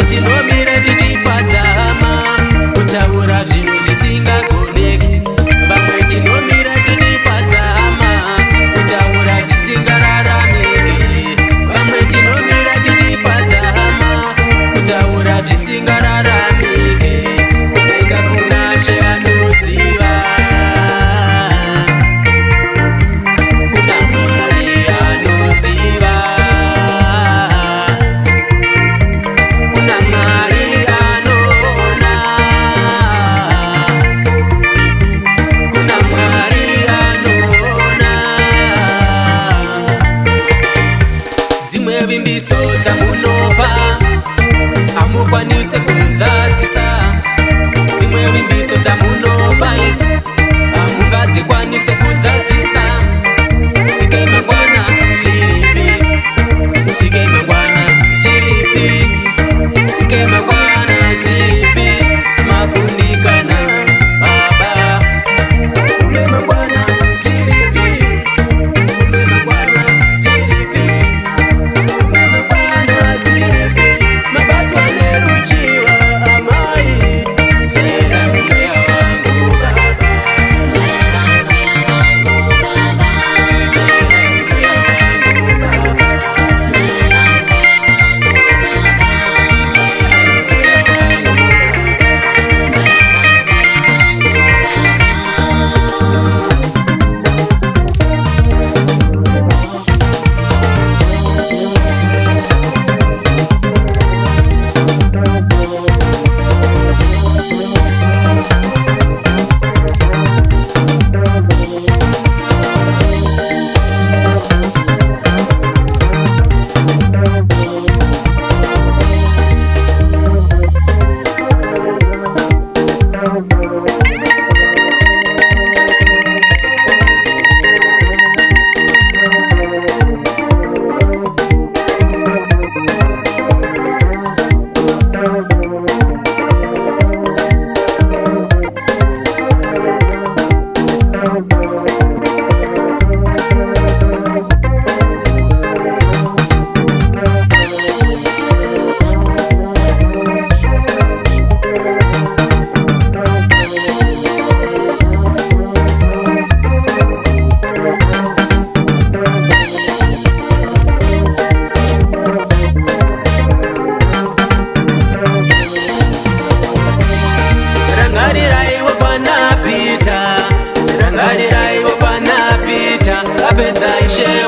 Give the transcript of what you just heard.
tinomira tichifadza hama kutaura zvinhu zvisingagoneki. Vamwe tinomira tichifadza hama kutaura zvisingararamiki. Vamwe tinomira tichifadza hama kutaura zvisingararamiki. Kutenga kuna She anoziva, kuna Mwari anoziva, kuna Mwari anoona, kuna Mwari anoona. Dzimwe vimbiso dzamunopa hamukwanise kuzadzisa. Dzimwe vimbiso dzamunopa idzi hamungadzikwanise kuzadzisa. Svike mangwana zviripi, svike mangwana zviripi, svike mangwana zviripi, makundikana baba. Ume mangwana zviripi, ume mangwana zviripi, ume mangwana zviripi, mabatwa neruchiva amai. Chera mweya wangu baba, chera mweya wangu baba, chera mweya wangu baba, chera mweya wangu baba, chera mweya wangu baba, rangariraiwo pana Pita, rangariraiwo pana Pita, apedza Ishe